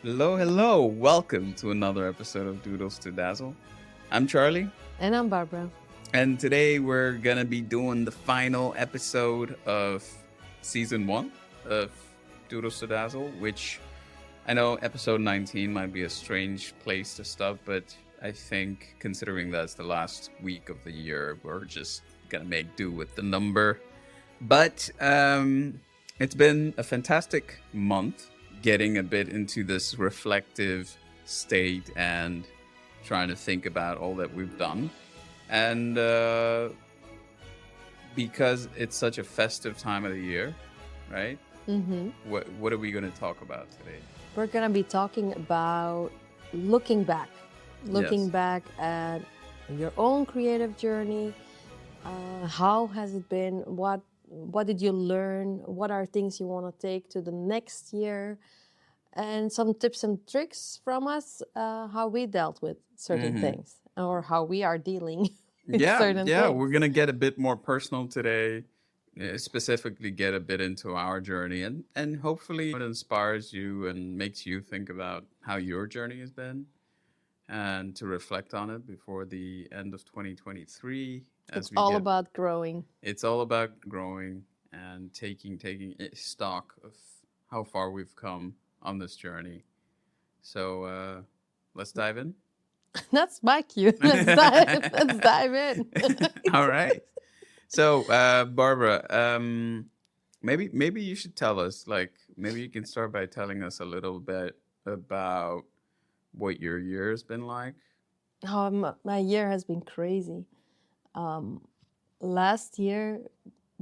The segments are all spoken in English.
Hello, hello. Welcome to another episode of Doodles to Dazzle. I'm Charlie, And I'm Barbara. and today we're gonna be doing the final episode of season 1 of Doodles to Dazzle, which I know episode 19 might be a strange place to stop, but I think considering that's the last week of the year, we're just gonna make do with the number. But it's been a fantastic month getting a bit into this reflective state and trying to think about all that we've done. And because it's such a festive time of the year, right? Mm-hmm. What are we going to talk about today? We're going to be talking about looking back. Looking Yes. back at your own creative journey. How has it been? What did you learn? What are things you want to take to the next year? And some tips and tricks from us, how we dealt with certain things or how we are dealing with certain Yeah, things. we're gonna get a bit more personal today, specifically get a bit into our journey, and hopefully it inspires you and makes you think about how your journey has been, and to reflect on it before the end of 2023. It's all about growing. It's all about growing and taking stock of how far we've come on this journey. So let's dive in. That's my cue. Let's dive in. All right. So, Barbara, maybe you should tell us, like, maybe you can start by telling us a little bit about what your year has been like. My year has been crazy. Last year,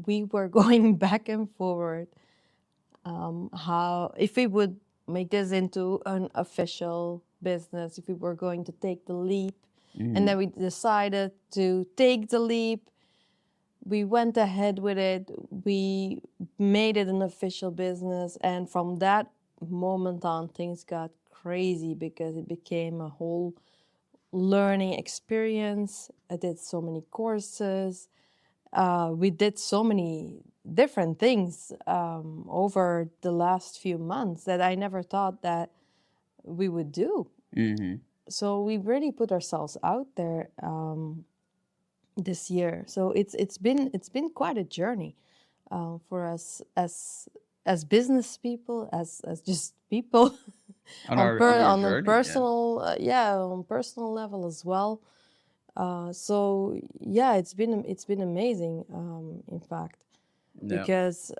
we were going back and forward. How if we would make this into an official business, if we were going to take the leap, and then we decided to take the leap. We went ahead with it. We made it an official business, and from that moment on, things got crazy because it became a whole learning experience. I did so many courses. We did so many different things over the last few months that I never thought that we would do. Mm-hmm. So we really put ourselves out there this year. So it's been quite a journey for us as business people, as just people On our on a journey, personal on personal level as well. So yeah, it's been amazing, in fact, yeah. because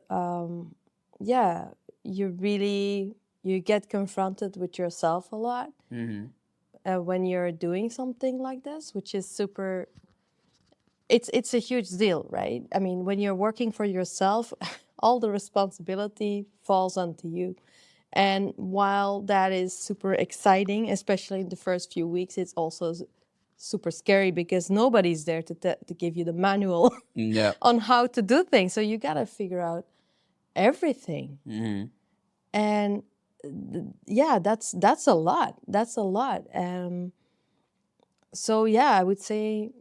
you get confronted with yourself a lot Mm-hmm. when you're doing something like this, which is super. It's a huge deal, right? I mean, when you're working for yourself, all the responsibility falls onto you. And while that is super exciting, especially in the first few weeks, it's also super scary because nobody's there to give you the manual Yeah. on how to do things. So you got to figure out everything. Mm-hmm. And yeah, that's a lot. That's a lot. So yeah, I would say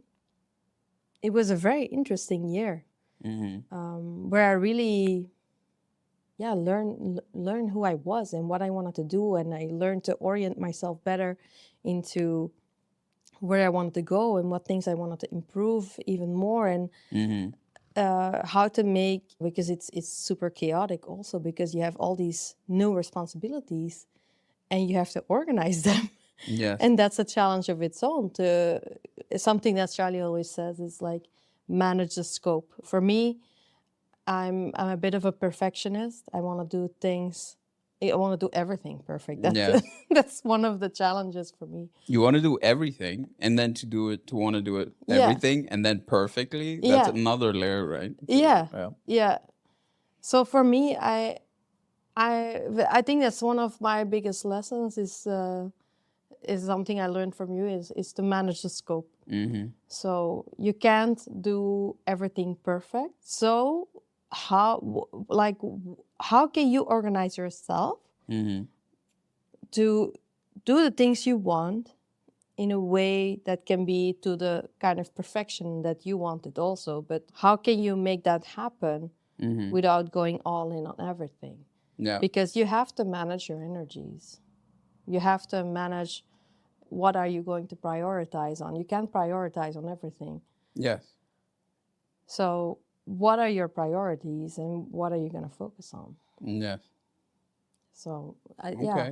it was a very interesting year where I really learn who I was and what I wanted to do, and I learned to orient myself better into where I wanted to go and what things I wanted to improve even more, and how to make, because it's super chaotic also because you have all these new responsibilities and you have to organize them. Yes. And that's a challenge of its own. To something that Charlie always says is like manage the scope. For me, I'm a bit of a perfectionist. I want to do things. I want to do everything perfect. Yeah. That's one of the challenges for me. You want to do everything, and then to want to do it Yeah. everything, and then perfectly. That's Yeah. another layer, right? Yeah. So for me, I think that's one of my biggest lessons is something I learned from you is to manage the scope. Mm-hmm. So you can't do everything perfect. So how can you organize yourself to do the things you want in a way that can be to the kind of perfection that you wanted also? But how can you make that happen without going all in on everything? Yeah. Because you have to manage your energies. You have to manage what are you going to prioritize on. You can't prioritize on everything. Yes. So what are your priorities and what are you going to focus on? Yes. So, Okay. yeah.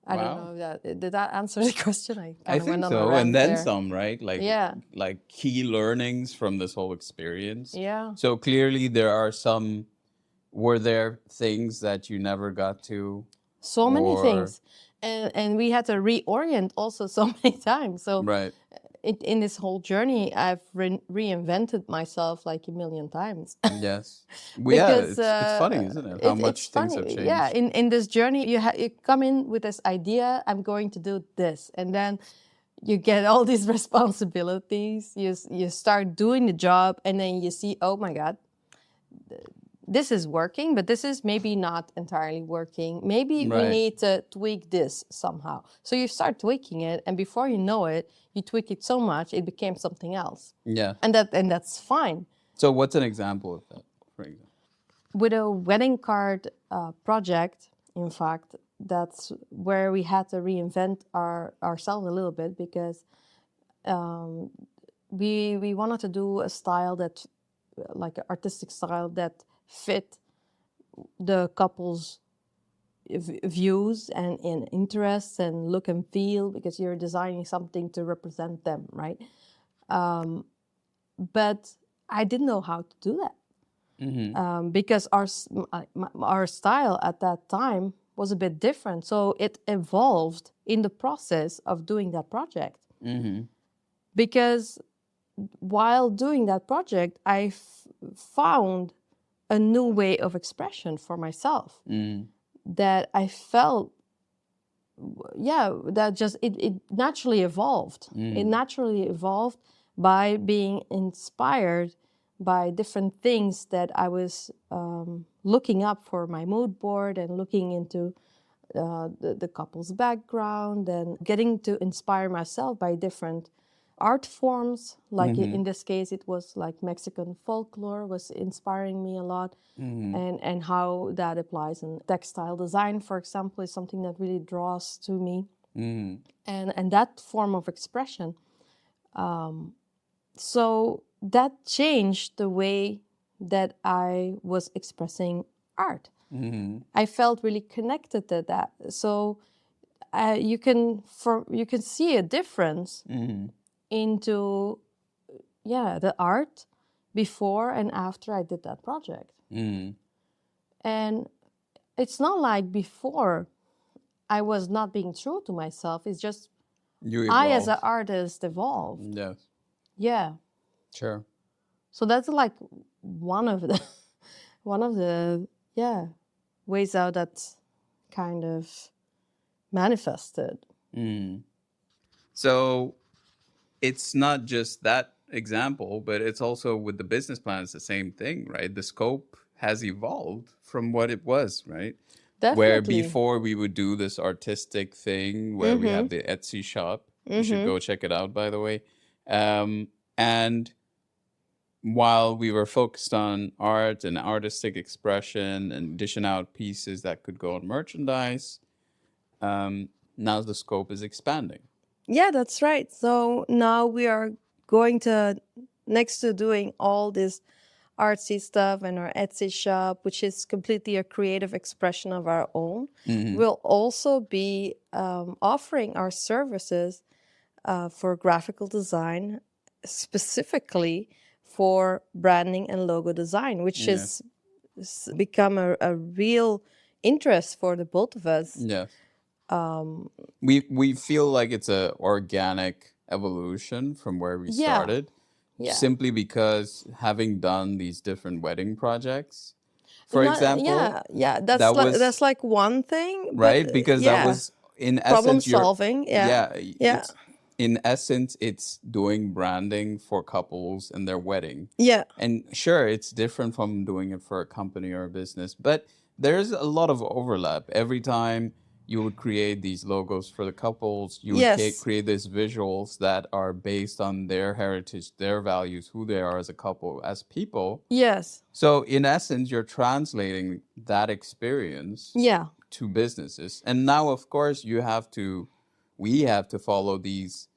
I Wow. don't know if did that answer the question? I I kind of think went on a so, rant and then there. some, right? Yeah. Like key learnings from this whole experience. Yeah. So clearly there are some. Were there things that you never got to? So many or- things. And we had to reorient also so many times. So Right. in this whole journey, I've reinvented myself like a million times. Yes. Well, yeah, Because it's funny, isn't it? How much it's things funny. have changed. Yeah, in this journey, you come in with this idea, I'm going to do this. And then you get all these responsibilities. You start doing the job, and then you see, oh my God, this is working, but this is maybe not entirely working. Maybe we Right. need to tweak this somehow. So you start tweaking it, and before you know it, you tweak it so much it became something else. Yeah. And that's fine. So what's an example of that, for example? With a wedding card project, in fact, that's where we had to reinvent ourselves a little bit, because we wanted to do a style that, like an artistic style that fit the couple's views and interests and look and feel, because you're designing something to represent them, right? But I didn't know how to do that. Because our style at that time was a bit different. So it evolved in the process of doing that project. Because while doing that project, I found a new way of expression for myself that I felt, that just, it naturally evolved. It naturally evolved by being inspired by different things that I was looking up for my mood board, and looking into the couple's background, and getting to inspire myself by different art forms. Like in this case, it was like Mexican folklore was inspiring me a lot, and how that applies in textile design, for example, is something that really draws to me. And that form of expression. So that changed the way that I was expressing art. I felt really connected to that. So you can see a difference into the art before and after I did that project. And it's not like before I was not being true to myself. It's just I, as an artist, evolved. Yes. Yeah. Sure. So that's like one of the ways how that kind of manifested. So it's not just that example, but it's also with the business plan, it's the same thing, right? The scope has evolved from what it was, right? Definitely. Where before we would do this artistic thing where we have the Etsy shop. You should go check it out, by the way. And while we were focused on art and artistic expression and dishing out pieces that could go on merchandise, now the scope is expanding. Yeah, that's right. So now we are going to, next to doing all this artsy stuff and our Etsy shop, which is completely a creative expression of our own, we'll also be offering our services for graphical design, specifically for branding and logo design, which has become a real interest for the both of us. Yeah. We feel like it's a organic evolution from where we started. Yeah. Simply because having done these different wedding projects, for example, that's like one thing, right? but, because that was in essence problem solving. It's, in essence, it's doing branding for couples and their wedding. Yeah. And sure, it's different from doing it for a company or a business, but there's a lot of overlap. Every time you would create these logos for the couples, you would create these visuals that are based on their heritage, their values, who they are as a couple, as people. Yes. So in essence, you're translating that experience two businesses. And now, of course, we have to follow these.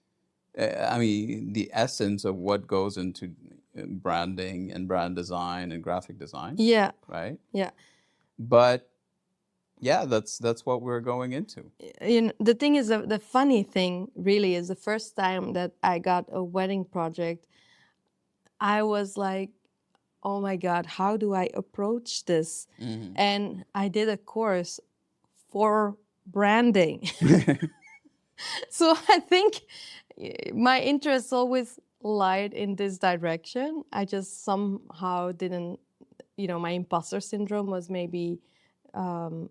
I mean, the essence of what goes into branding and brand design and graphic design, Yeah, right? yeah. But yeah, that's what we're going into. The thing is, the funny thing really is the first time that I got a wedding project, I was like, oh my God, how do I approach this? Mm-hmm. And I did a course for branding. So I think my interests always lied in this direction. I just somehow didn't, my imposter syndrome was maybe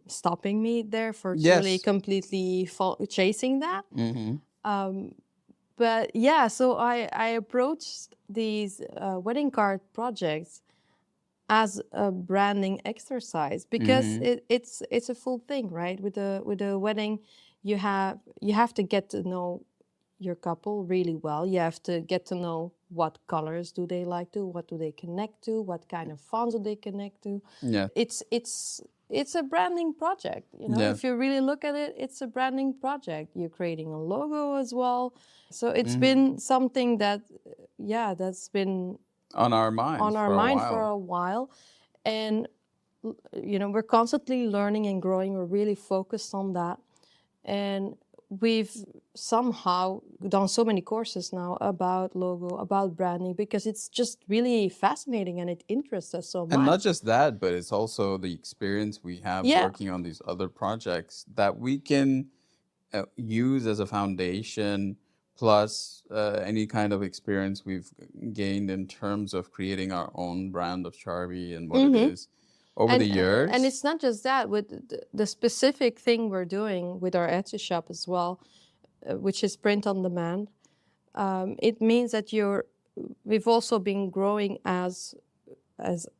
stopping me there for really Yes. completely chasing that. Mm-hmm. But yeah, so I approached these wedding card projects as a branding exercise because Mm-hmm. it's a full thing, right? With a wedding, you have to get to know your couple really well. You have to get to know what colors do they like to, what do they connect to, what kind of fonts do they connect to. Yeah. It's a branding project. Yeah. If you really look at it, it's a branding project. You're creating a logo as well. So it's Mm-hmm. been something that, that's been On our minds on our for a mind while. for a while. And, we're constantly learning and growing. We're really focused on that. And we've somehow done so many courses now about logo, about branding, because it's just really fascinating and it interests us so much. And not just that, but it's also the experience we have Yeah. working on these other projects that we can use as a foundation, plus any kind of experience we've gained in terms of creating our own brand of Charbi and what it is over the years. And it's not just that. With the specific thing we're doing with our Etsy shop as well, which is print on demand, it means that we've also been growing as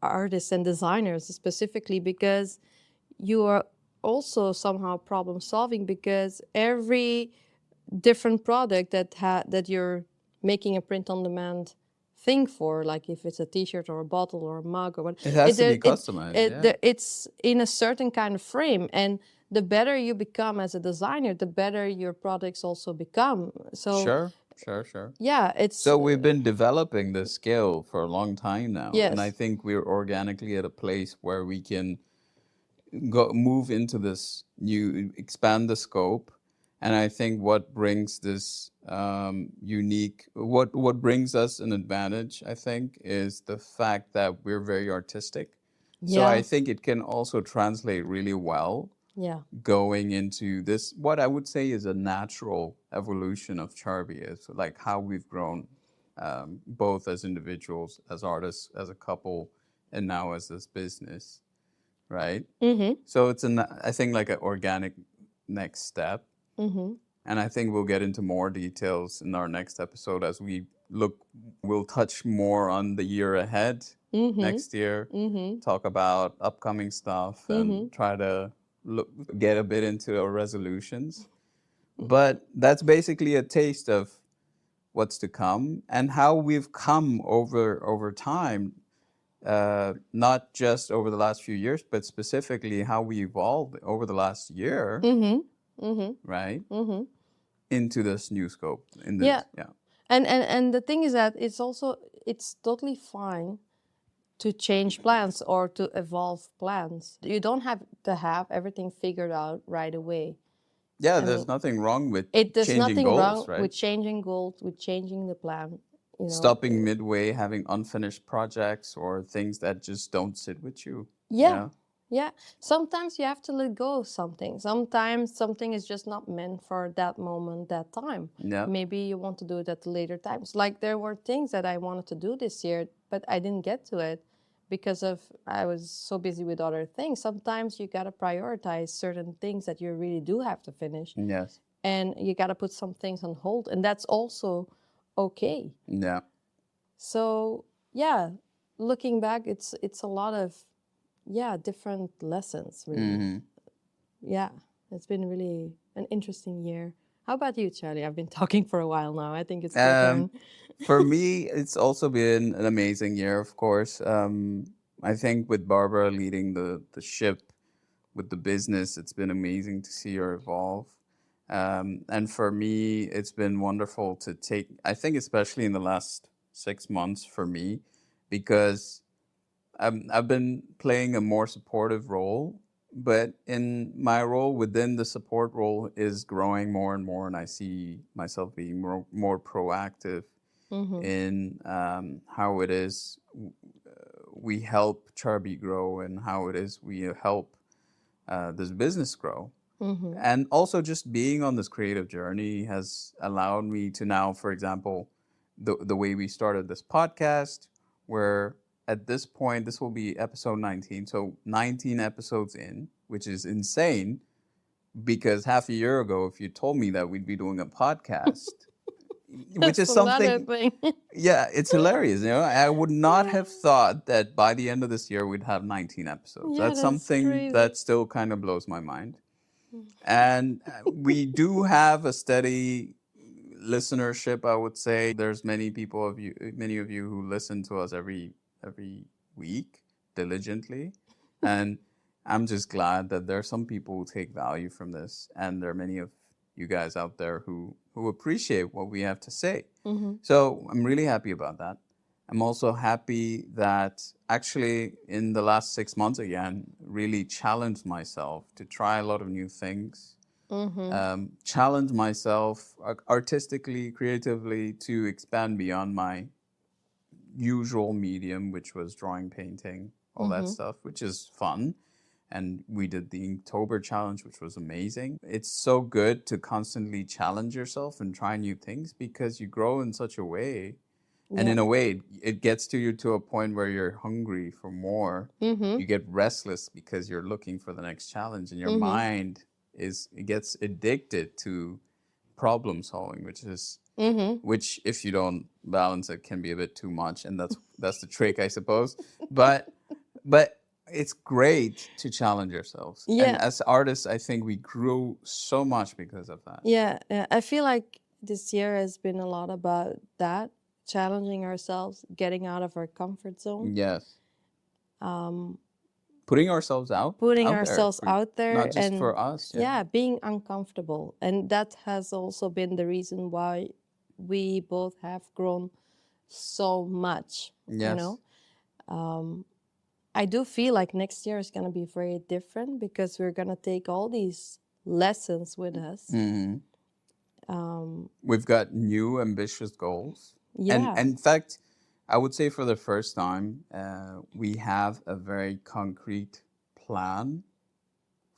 artists and designers, specifically because you are also somehow problem solving, because every different product that you're making a print on demand thing for, like if it's a t-shirt or a bottle or a mug or what, it has to be customized. it's in a certain kind of frame, and the better you become as a designer, the better your products also become. So Sure. yeah, it's So we've been developing this skill for a long time now, Yes. and I think we're organically at a place where we can move into this new, expand the scope. And I think what brings this unique, what brings us an advantage, I think, is the fact that we're very artistic. So I think it can also translate really well going into this, what I would say is a natural evolution of Charbi, is like how we've grown, both as individuals, as artists, as a couple, and now as this business, right? So it's I think like an organic next step. And I think we'll get into more details in our next episode as we'll touch more on the year ahead next year, talk about upcoming stuff and try to get a bit into our resolutions. But that's basically a taste of what's to come and how we've come over time, not just over the last few years, but specifically how we evolved over the last year, right? Into this new scope. Yeah. And the thing is that it's totally fine to change plans or to evolve plans. You don't have to have everything figured out right away. Yeah, there's nothing wrong with There's changing nothing goals, wrong right? with changing goals, with changing the plan. Stopping midway, having unfinished projects or things that just don't sit with you. Yeah. Sometimes you have to let go of something. Sometimes something is just not meant for that moment, that time. Yeah. Maybe you want to do it at later times. Like there were things that I wanted to do this year, but I didn't get to it because I was so busy with other things. Sometimes you got to prioritize certain things that you really do have to finish. Yes. And you got to put some things on hold, and that's also okay. Yeah. So, yeah, looking back, it's a lot of different lessons, really. Yeah, it's been really an interesting year. How about you, Charlie? I've been talking for a while now. I think it's your turn. For me, it's also been an amazing year, of course. I think with Barbara leading the ship, with the business. It's been amazing to see her evolve. And for me, it's been wonderful to take, I think, especially in the last 6 months for me, because I've been playing a more supportive role, but in my role within the support role is growing more and more, and I see myself being more proactive Mm-hmm. in how it is we help Charbi grow and how it is we help this business grow. Mm-hmm. And also just being on this creative journey has allowed me to now, for example, the way we started this podcast, where at this point, this will be episode 19. So 19 episodes in, which is insane because half a year ago, if you told me that we'd be doing a podcast, which That's is another something, thing. yeah, it's hilarious. I would not have thought that by the end of this year we'd have 19 episodes. Yeah, That's that's something crazy. that still kind of blows my mind. And we do have a steady listenership, I would say. There's many of you who listen to us every week diligently. And I'm just glad that there are some people who take value from this, and there are many of you guys out there who appreciate what we have to say. Mm-hmm. So I'm really happy about that. I'm also happy that actually in the last 6 months again, really challenged myself to try a lot of new things. Mm-hmm. Challenge myself artistically, creatively to expand beyond my usual medium, which was drawing, painting, all that Mm-hmm. stuff, which is fun. And we did the Inktober challenge, which was amazing. It's so good to constantly challenge yourself and try new things because you grow in such a way. And Yeah. in a way, it gets to you to a point where you're hungry for more. Mm-hmm. You get restless because you're looking for the next challenge, and your Mm-hmm. mind it gets addicted to problem solving, Mm-hmm. which if you don't balance it can be a bit too much, and that's the trick, I suppose. But it's great to challenge yourselves. And Yeah. as artists, I think we grew so much because of that. Yeah. I feel like this year has been a lot about that, challenging ourselves, getting out of our comfort zone, Yes. um, Putting ourselves putting out there, ourselves out there, not just and for us. Yeah. yeah, being uncomfortable. And that has also been the reason why we both have grown so much, you Yes. know. I do feel like next year is going to be very different because we're going to take all these lessons with us. Hmm. We've got new ambitious goals. And Yeah. in fact, I would say for the first time, we have a very concrete plan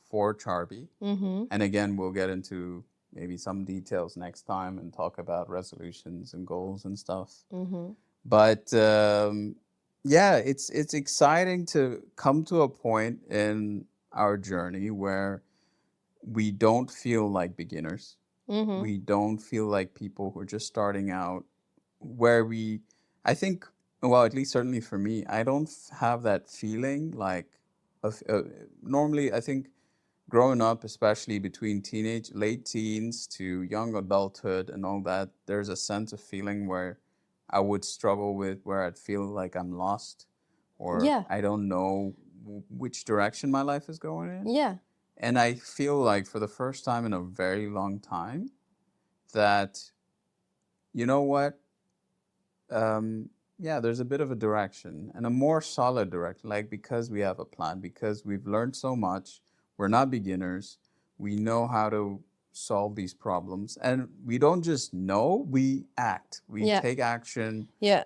for Charbi. Mm-hmm. And again, we'll get into maybe some details next time and talk about resolutions and goals and stuff. Mm-hmm. But yeah, it's exciting to come to a point in our journey where we don't feel like beginners. Mm-hmm. We don't feel like people who are just starting out. I think, well, at least certainly for me, I don't have that feeling like normally, I think growing up, especially between late teens to young adulthood and all that, there's a sense of feeling where I would struggle with, where I'd feel like I'm lost or Yeah. I don't know which direction my life is going in. Yeah. And I feel like for the first time in a very long time that, you know what? Yeah, there's a bit of a direction and a more solid direction, like because we have a plan, because we've learned so much. We're not beginners. We know how to solve these problems. And we don't just know, we act. We Yeah. take action. Yeah.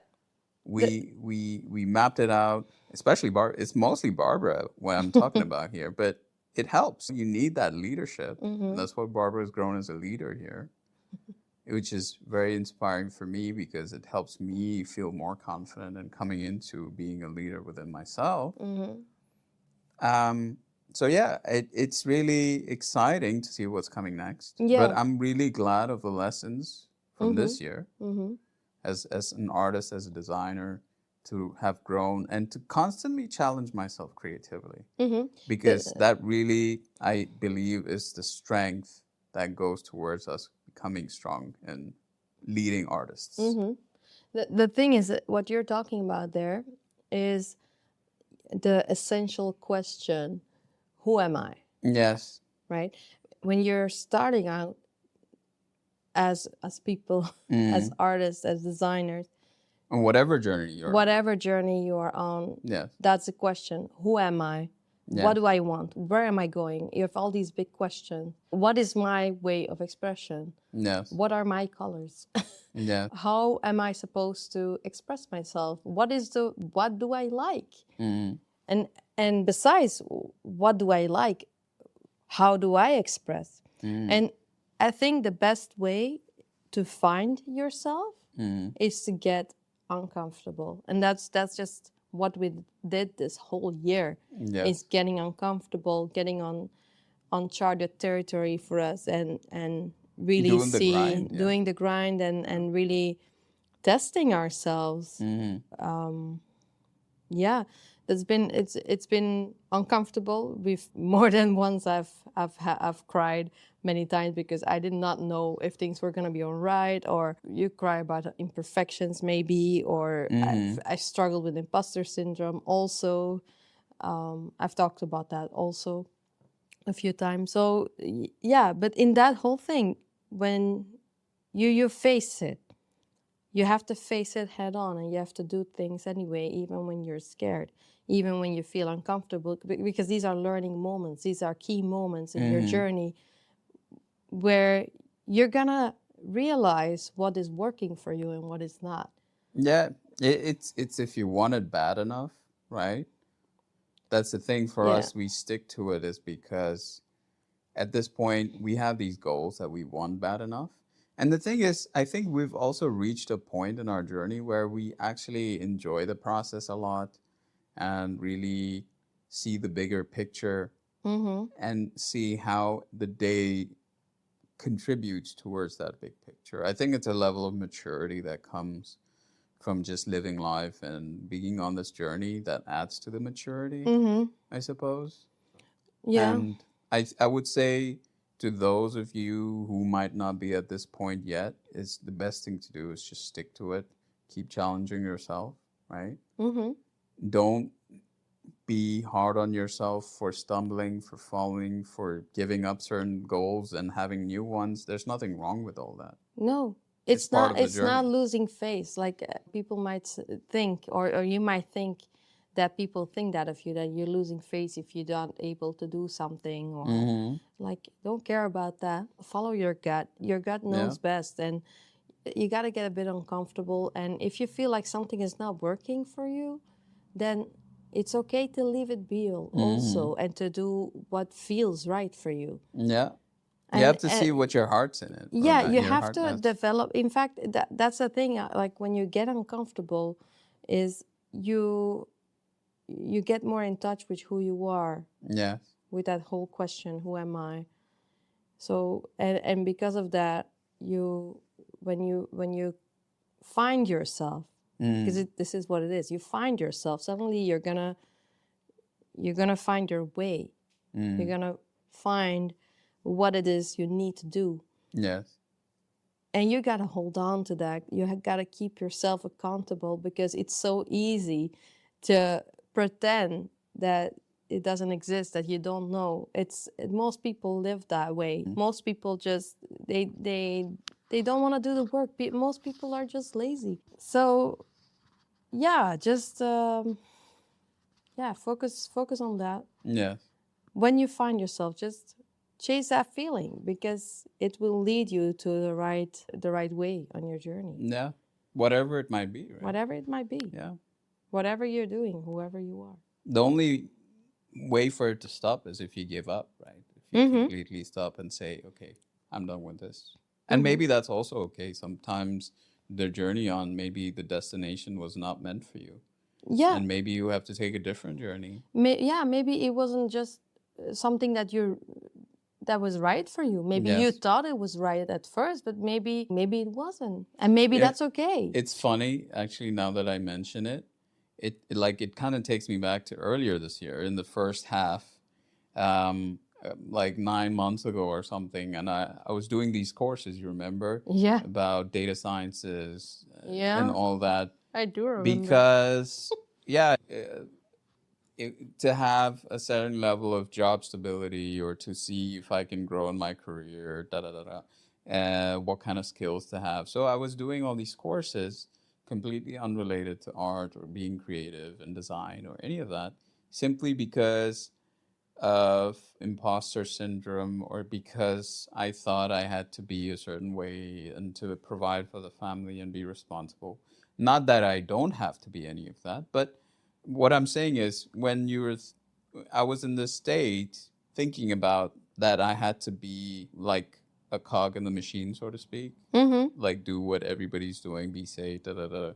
We mapped it out, especially it's mostly Barbara what I'm talking about here, but it helps. You need that leadership. Mm-hmm. And that's what Barbara has grown as a leader here, which is very inspiring for me because it helps me feel more confident in coming into being a leader within myself. Mm-hmm. So yeah, it's really exciting to see what's coming next. Yeah. But I'm really glad of the lessons from Mm-hmm. this year. Mm-hmm. As an artist, as a designer, to have grown and to constantly challenge myself creatively. Mm-hmm. Because that really, I believe, is the strength that goes towards us becoming strong and leading artists. Mm-hmm. The thing is that what you're talking about there is the essential question, who am I? Yes. right? When you're starting out as people, as artists, as designers, On whatever journey you're on. whatever journey you are on, Yes. that's the question. Who am I? What do I want? Where am I going? You have all these big questions. What is my way of expression? Yes. What are my colors? Yeah. How am I supposed to express myself? What do I like? And besides, what do I like? How do I express? And I think the best way to find yourself is to get uncomfortable. And that's just what we did this whole year. Yes. Is getting uncomfortable, getting on uncharted territory for us, and really Doing the grind, yeah. doing the grind and really testing ourselves. Yeah, it's been uncomfortable. We've more than once I've cried many times because I did not know if things were gonna be all right, or you cry about imperfections maybe, or I struggled with imposter syndrome also. I've talked about that also a few times. So yeah, but in that whole thing, when you face it, you have to face it head on, and you have to do things anyway, even when you're scared, even when you feel uncomfortable, because these are learning moments. These are key moments in your journey where you're gonna realize what is working for you and what is not. Yeah. It's if you want it bad enough, right? That's the thing for us. We stick to it is because at this point we have these goals that we want bad enough. And the thing is, I think we've also reached a point in our journey where we actually enjoy the process a lot and really see the bigger picture and see how the day contributes towards that big picture. I think it's a level of maturity that comes from just living life and being on this journey that adds to the maturity, I suppose. Yeah. And I would say to those of you who might not be at this point yet, is the best thing to do is just stick to it, keep challenging yourself, right? Don't be hard on yourself for stumbling, for falling, for giving up certain goals and having new ones. There's nothing wrong with all that. No, It's part of the it's not journey. losing face. Like people might think, or you might think that people think that of you, that you're losing face if you're not able to do something, or like, don't care about that. Follow your gut. Your gut knows best, and you got to get a bit uncomfortable. And if you feel like something is not working for you, then it's okay to leave it be also, and to do what feels right for you. Yeah. And, you have to see what your heart's in it. Yeah, you have to develop. In fact, that's the thing. Like when you get uncomfortable, is you get more in touch with who you are. Yes. With that whole question, who am I? So and because of that, when you find yourself, because this is what it is. You find yourself. Suddenly, you're gonna find your way. You're gonna find what it is you need to do. Yes. And you got to hold on to that. You got to keep yourself accountable, because it's so easy to pretend that it doesn't exist, that you don't know. Most people live that way. Most people just, they don't want to do the work. Most people are just lazy. So yeah, just focus on that. Yes. When you find yourself, just chase that feeling, because it will lead you to the right way on your journey. Yeah. Whatever it might be, right? Whatever it might be. Yeah. Whatever you're doing, whoever you are. The only way for it to stop is if you give up, right? If you completely stop and say, okay, I'm done with this. And maybe that's also okay. Sometimes the journey on, maybe the destination was not meant for you. Yeah. And maybe you have to take a different journey. Maybe it wasn't just something that was right for you. Maybe you thought it was right at first, but maybe it wasn't. And maybe that's okay. It's funny, actually, now that I mention it, it kind of takes me back to earlier this year in the first half, like 9 months ago or something. And I was doing these courses, you remember? Yeah. About data sciences Yeah. and all that. I do remember. Because, yeah, to have a certain level of job stability or to see if I can grow in my career, da da da da, what kind of skills to have. So I was doing all these courses completely unrelated to art or being creative and design or any of that, simply because of imposter syndrome or because I thought I had to be a certain way and to provide for the family and be responsible. Not that I don't have to be any of that, but what I'm saying is when I was in this state thinking about that I had to be like a cog in the machine, so to speak, Mm-hmm. like do what everybody's doing, be safe, da da da.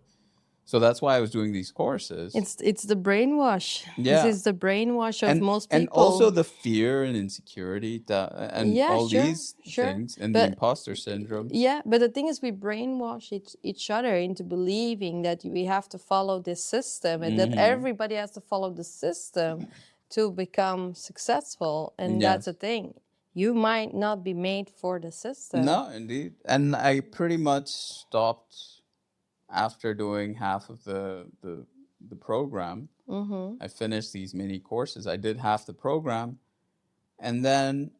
So that's why I was doing these courses. It's the brainwash. This Yeah, is the brainwash of and most and also people. the fear and insecurity that, and Yeah, all sure, these sure. things and the But imposter syndromes. yeah, but the thing is, we brainwash each other into believing that we have to follow this system and that everybody has to follow the system to become successful. And that's the Yes. thing. You might not be made for the system. No, indeed. And I pretty much stopped after doing half of the program. I finished these mini courses. I did half the program, and then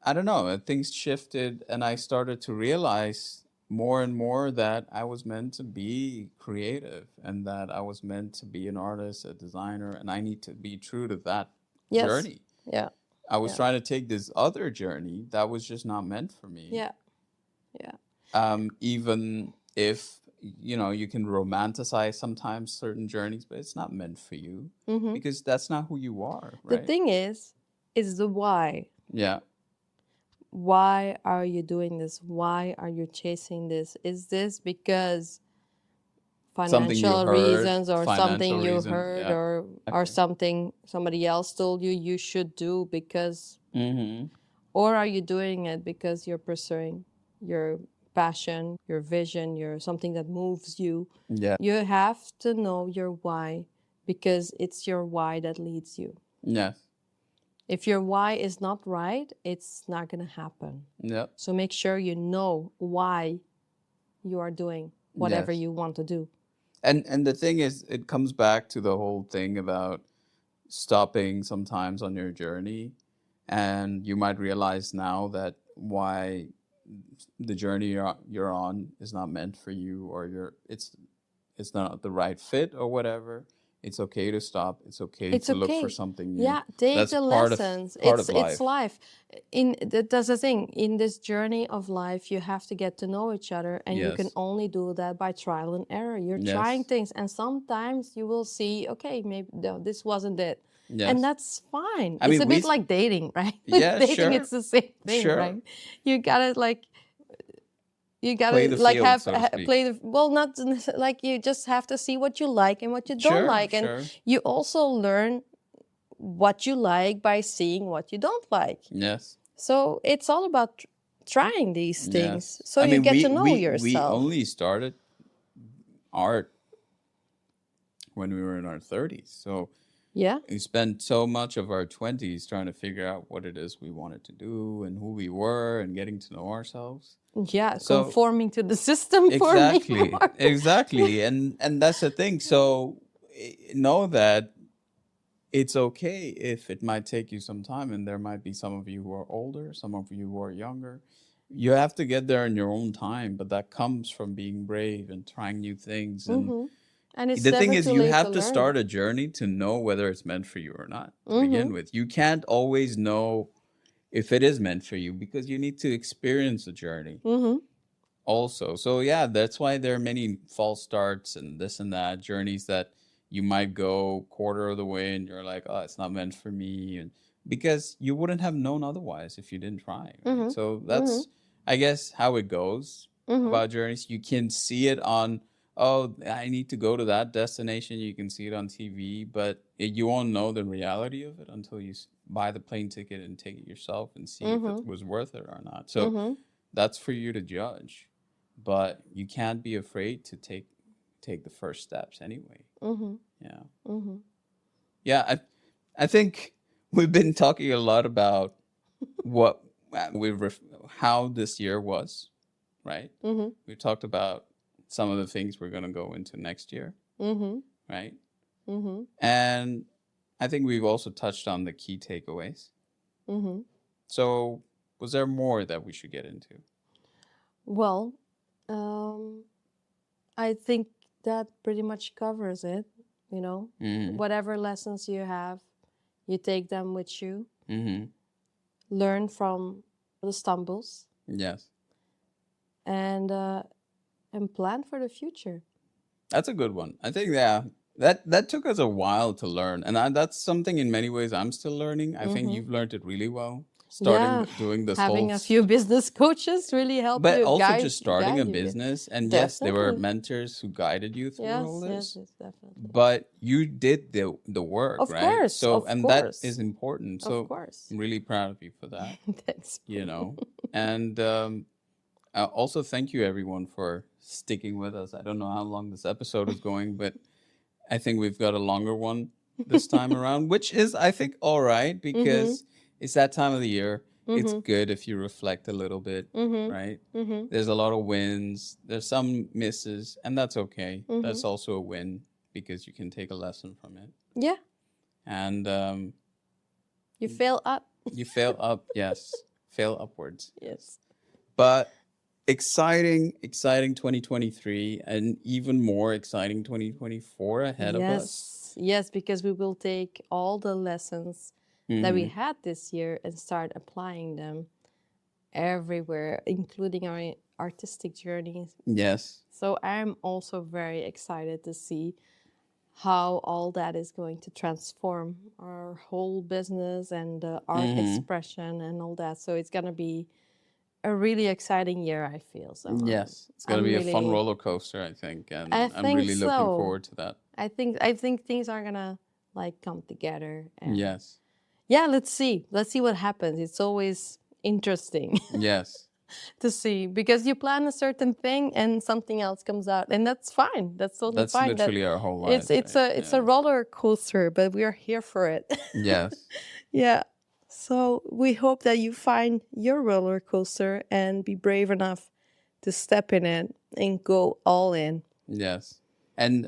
I don't know, things shifted, and I started to realize more and more that I was meant to be creative and that I was meant to be an artist, a designer, and I need to be true to that Yes. journey. Yeah. I was Yeah. trying to take this other journey that was just not meant for me. Yeah. Yeah. Even if you can romanticize sometimes certain journeys, but it's not meant for you because that's not who you are, The right? thing is the why. Yeah. Why are you doing this? Why are you chasing this? Is this because Something you financial heard, reasons or financial something you reason, heard yeah. or Okay. something somebody else told you should do because, or are you doing it because you're pursuing your passion, your vision, your something that moves you? Yeah. You have to know your why because it's your why that leads you. Yes. If your why is not right, it's not going to happen. Yep. So make sure you know why you are doing whatever Yes. you want to do. And the thing is, it comes back to the whole thing about stopping sometimes on your journey, and you might realize now that why the journey you're on is not meant for you, or it's not the right fit or whatever. It's okay to stop. It's okay It's to look for okay. something new. Yeah, take That's the part lessons. of It's life. life. That's the thing. In this journey of life, you have to get to know each other, and you can Yes. only do that by trial and error. You're Yes. trying things, and sometimes you will see, okay, maybe no, this wasn't it. Yes. And that's fine. I It's mean, a bit like dating, right? Yeah, Dating, sure. it's the same thing, Sure. right? You gotta like Play the like field, have so to speak. play the well, not like you just have to see what you like and what you don't Sure, like, and sure. you also learn what you like by seeing what you don't like. Yes. So it's all about trying these things. Yes. So I you mean, get to know we yourself. only started art when we were in our 30s. So Yeah. we spent so much of our 20s trying to figure out what it is we wanted to do and who we were and getting to know ourselves. Yeah, So conforming to the system for me exactly, more. exactly. And that's the thing. So know that it's okay if it might take you some time, and there might be some of you who are older, some of you who are younger. You have to get there in your own time, but that comes from being brave and trying new things. And And it's the thing never is, too you late to have to learn. start a journey to know whether it's meant for you or not to begin with. You can't always know if it is meant for you because you need to experience the journey also. So yeah, that's why there are many false starts and this and that journeys that you might go quarter of the way and you're like, oh, it's not meant for me, and because you wouldn't have known otherwise if you didn't try, right? So that's I guess how it goes about journeys. You can see it on, oh, I need to go to that destination. You can see it on TV, but you won't know the reality of it until you buy the plane ticket and take it yourself and see if it was worth it or not. So that's for you to judge, but you can't be afraid to take the first steps anyway. Yeah. Yeah, I think we've been talking a lot about what how this year was, right? We talked about some of the things we're going to go into next year, right? And I think we've also touched on the key takeaways. Mm-hmm. So, was there more that we should get into? Well, I think that pretty much covers it. You know, whatever lessons you have, you take them with you. Learn from the stumbles. Yes. And plan for the future. That's a good one. I think that took us a while to learn, and that's something in many ways I'm still learning. I think you've learned it really well. Doing this having whole a few business coaches really helped but you. also just starting a guide you. business, and Definitely. yes, there were mentors who guided you through all this. Yes, definitely. But you did the work, of right? Course, so of and course. that is important. So of course. I'm really proud of you for that. Thanks. You know, and also thank you everyone for sticking with us. I don't know how long this episode is going, but I think we've got a longer one this time around, which is, I think, all right, because it's that time of the year. It's good if you reflect a little bit, right? There's a lot of wins. There's some misses, and that's okay. That's also a win because you can take a lesson from it. Yeah. And you fail up. You fail up, yes. Fail upwards. Yes. But exciting 2023, and even more exciting 2024 ahead of us. Yes, because we will take all the lessons that we had this year and start applying them everywhere, including our artistic journeys. Yes. So I'm also very excited to see how all that is going to transform our whole business and art expression and all that. So it's going to be a really exciting year, I feel. So yes, it's going to be a fun roller coaster, I think, and I'm really looking forward to that. I think things are going to like come together. And yes. Yeah, let's see what happens. It's always interesting. Yes. To see, because you plan a certain thing and something else comes out, and that's fine. That's totally fine. That's literally our whole life. It's a roller coaster, but we are here for it. Yes. Yeah. So we hope that you find your roller coaster and be brave enough to step in it and go all in. Yes. And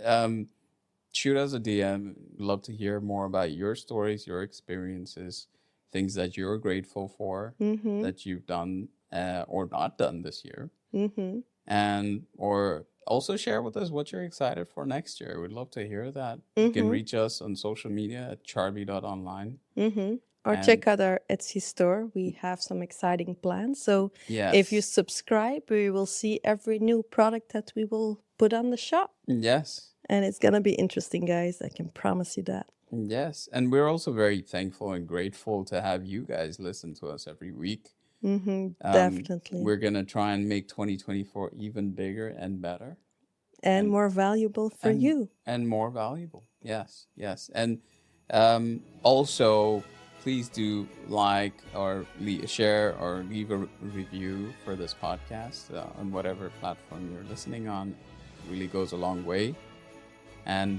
shoot us a DM. We'd love to hear more about your stories, your experiences, things that you're grateful for, that you've done or not done this year. And or also share with us what you're excited for next year. We'd love to hear that. You can reach us on social media at Charbi.Online. Or check out our Etsy store. We have some exciting plans. So if you subscribe, we will see every new product that we will put on the shop. Yes. And it's going to be interesting, guys. I can promise you that. Yes. And we're also very thankful and grateful to have you guys listen to us every week. Definitely. We're going to try and make 2024 even bigger and better. And more valuable for you. And more valuable. Yes. Yes. And also, please do like or share or leave a review for this podcast on whatever platform you're listening on. It really goes a long way. And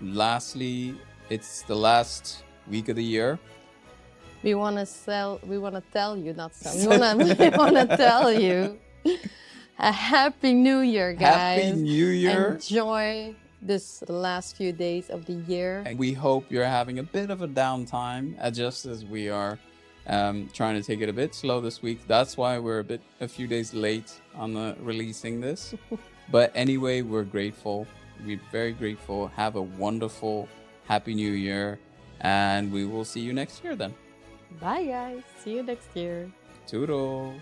lastly, it's the last week of the year. We want to tell you a happy new year, guys. Happy New Year. Enjoy this last few days of the year. And we hope you're having a bit of a downtime, just as we are trying to take it a bit slow this week. That's why we're a few days late on releasing this. But anyway, we're grateful. We're very grateful. Have a wonderful, happy New Year. And we will see you next year then. Bye, guys. See you next year. Doodles.